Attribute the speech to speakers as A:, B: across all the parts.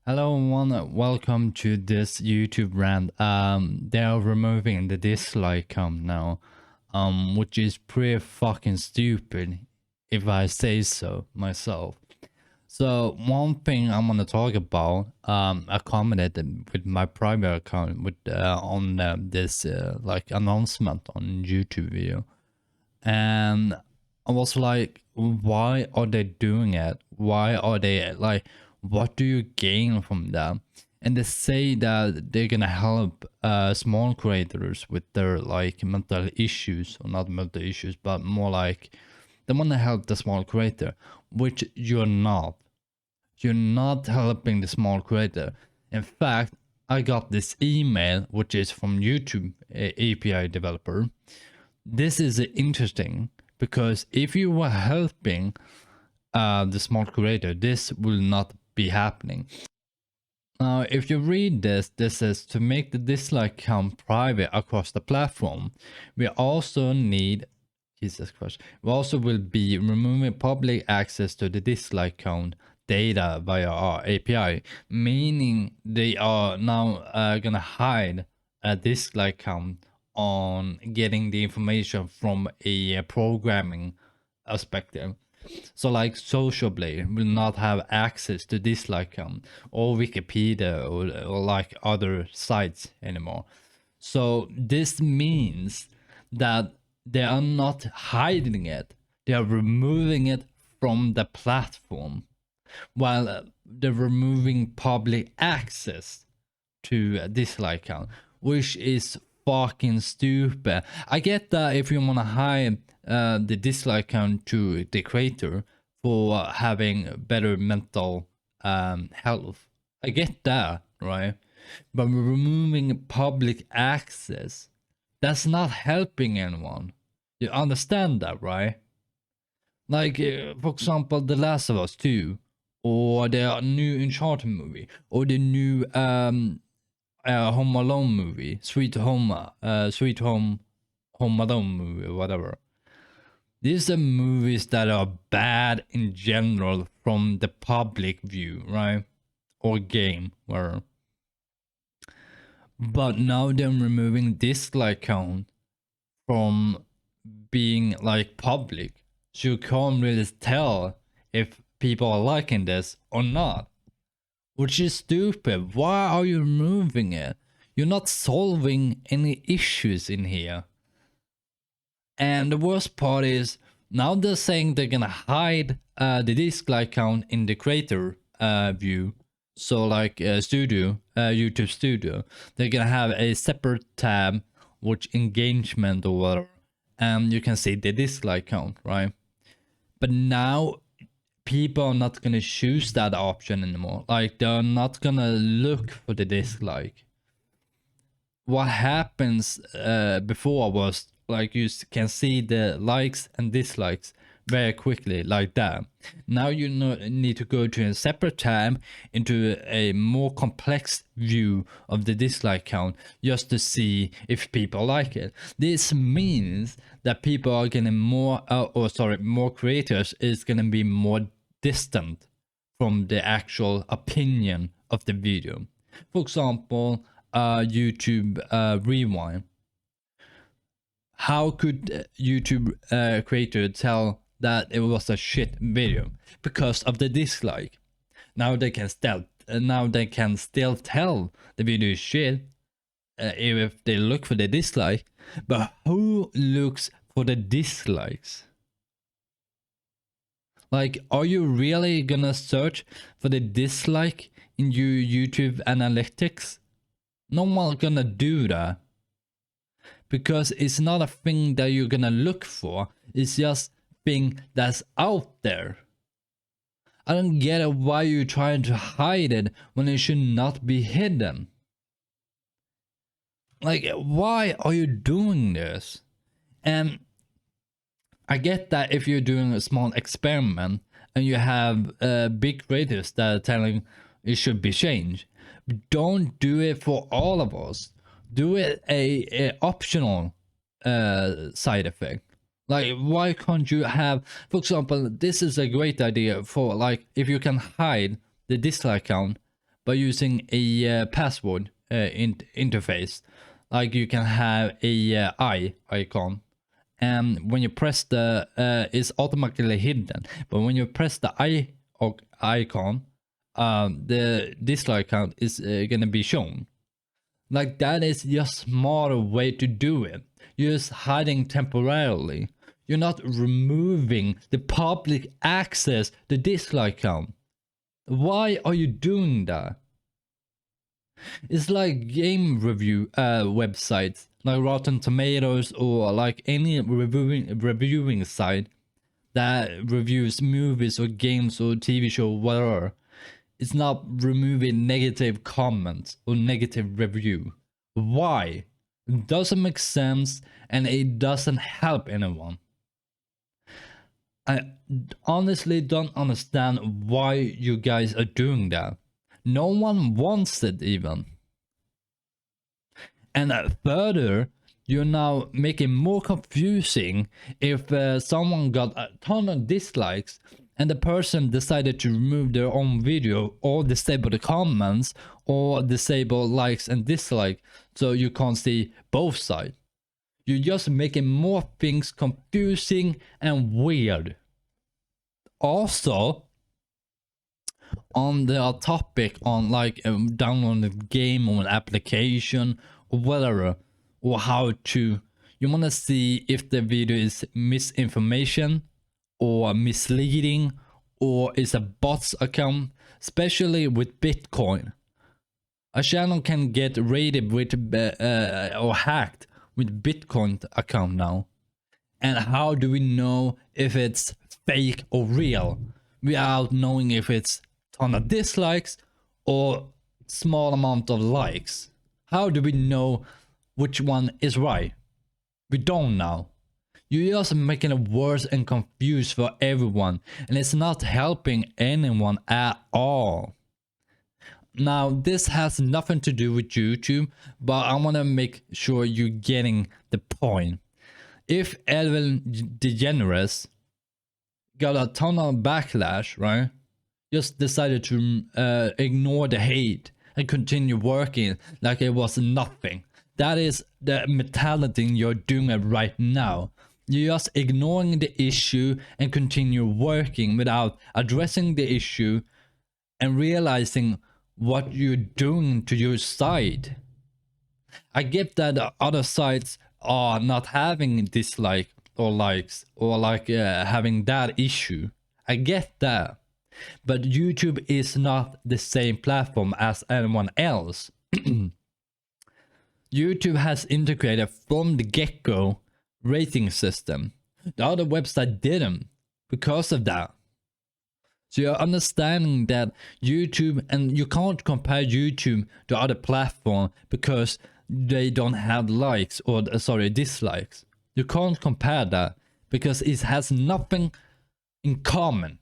A: Hello everyone, welcome to this YouTube rant. They are removing the dislike count now, which is pretty fucking stupid, if I say so myself. So one thing I'm gonna talk about, I commented with my private account with on this like announcement on YouTube video, and I was like, why are they doing it? Why are they like, what do you gain from that? And they say that they're gonna help small creators with their like mental issues, or not mental issues, but more like they want to help the small creator, which you're not. You're not helping the small creator. In fact, I got this email, which is from YouTube API developer. This is interesting because if you were helping the small creator, this will not be happening. Now, if you read this says to make the dislike count private across the platform, we also need, Jesus Christ, we also will be removing public access to the dislike count data via our API, meaning they are now gonna hide a dislike count on getting the information from a programming perspective. So like Social Blade will not have access to dislike count or Wikipedia or like other sites anymore. So this means that they are not hiding it, they are removing it from the platform, while they're removing public access to a dislike count, which is fucking stupid. I get that if you want to hide the dislike count to the creator for having better mental health. I get that, right? But removing public access, that's not helping anyone. You understand that, right? Like, for example, The Last of Us 2, or the new Uncharted movie, or the new Home Alone movie, Sweet Home Alone movie, or whatever. These are movies that are bad in general from the public view, right? Or game, where. But now they're removing dislike count from being like public, so you can't really tell if people are liking this or not, which is stupid. Why are you removing it? You're not solving any issues in here. And the worst part is now they're saying they're gonna hide the dislike count in the creator view. So like YouTube Studio, they're gonna have a separate tab, which engagement or whatever, and you can see the dislike count, right? But now people are not gonna choose that option anymore. Like they're not gonna look for the dislike. What happens before was like you can see the likes and dislikes very quickly like that. Now you need to go to a separate tab into a more complex view of the dislike count just to see if people like it. This means that people are getting more more creators is gonna be more distant from the actual opinion of the video. For example, YouTube Rewind. How could YouTube creator tell that it was a shit video? Because of the dislike. Now they can still tell the video is shit if they look for the dislike. But who looks for the dislikes? Like, are you really gonna search for the dislike in your YouTube analytics? No one's gonna do that. Because it's not a thing that you're gonna look for. It's just thing that's out there. I don't get it why you're trying to hide it when it should not be hidden. Like, why are you doing this? And I get that if you're doing a small experiment and you have big creators that are telling it should be changed, but don't do it for all of us. Do it a optional side effect. Like, why can't you have, for example, this is a great idea for like if you can hide the dislike count, by using a password interface. Like you can have a eye icon, and when you press the it's automatically hidden, but when you press the eye icon, the dislike count is gonna be shown. Like that is just smarter way to do it. You're just hiding temporarily. You're not removing the public access, the dislike count. Why are you doing that? It's like game review websites like Rotten Tomatoes or like any reviewing site that reviews movies or games or TV show, whatever. It's not removing negative comments or negative review. Why? It doesn't make sense and it doesn't help anyone. I honestly don't understand why you guys are doing that. No one wants it even. And further, you're now making more confusing if someone got a ton of dislikes and the person decided to remove their own video or disable the comments or disable likes and dislikes so you can't see both sides. You're just making more things confusing and weird. Also, on the topic on like downloading the game or an application or whatever, or how to, you want to see if the video is misinformation or misleading or is a bot's account, especially with Bitcoin. A channel can get raided with or hacked with Bitcoin account now. And how do we know if it's fake or real without knowing if it's ton of dislikes or small amount of likes? How do we know which one is right? We don't know. You're just making it worse and confused for everyone, and it's not helping anyone at all. Now, this has nothing to do with YouTube, but I want to make sure you're getting the point. If Ellen DeGeneres got a ton of backlash, right? Just decided to ignore the hate and continue working like it was nothing. That is the mentality you're doing it right now. You're just ignoring the issue and continue working without addressing the issue and realizing what you're doing to your side. I get that other sides are not having dislike or likes or like having that issue. I get that. But YouTube is not the same platform as anyone else. YouTube has integrated from the get-go rating system. The other website didn't because of that. So you're understanding that YouTube, and you can't compare YouTube to other platforms because they don't have likes or dislikes. You can't compare that because it has nothing in common.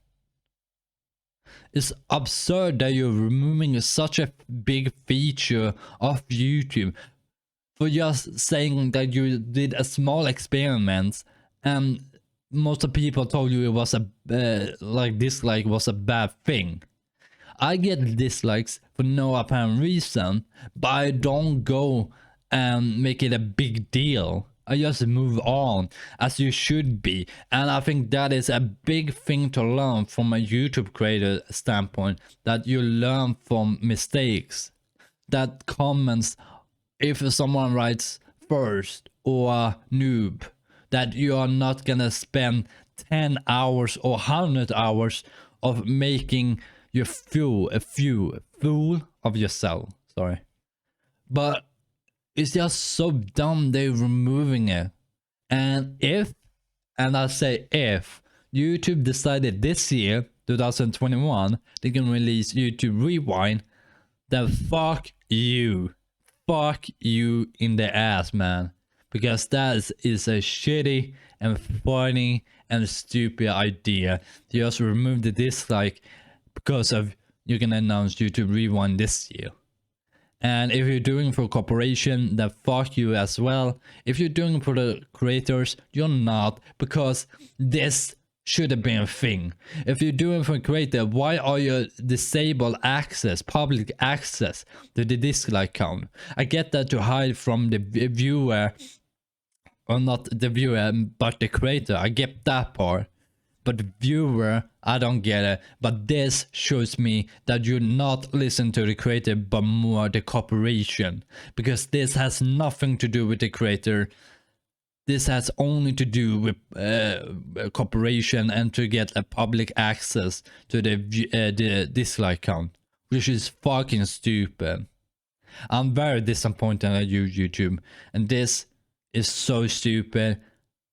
A: It's absurd that you're removing such a big feature of YouTube for just saying that you did a small experiment and most of the people told you it was a like dislike was a bad thing. I get dislikes for no apparent reason, but I don't go and make it a big deal. I just move on as you should be, and I think that is a big thing to learn from a YouTube creator standpoint, that you learn from mistakes. That comments, if someone writes first or noob, that you are not gonna spend 10 hours or 100 hours of making you fool of yourself. Sorry, but it's just so dumb they're removing it. And I say if YouTube decided this year 2021 they can release YouTube Rewind, then fuck you in the ass, man, because that is a shitty and funny and stupid idea. You just remove the dislike because of you're gonna announce YouTube Rewind this year. And if you're doing for corporation, then fuck you as well. If you're doing for the creators, you're not, because this should have been a thing. If you're doing for creator, why are you disable access, public access to the dislike count? I get that to hide from the viewer, or not the viewer, but the creator. I get that part. But the viewer, I don't get it. But this shows me that you not listen to the creator, but more the corporation. Because this has nothing to do with the creator. This has only to do with corporation and to get a public access to the dislike count, which is fucking stupid. I'm very disappointed at you, YouTube, and this is so stupid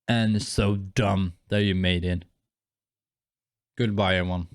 A: and so dumb that you made it. Goodbye, everyone.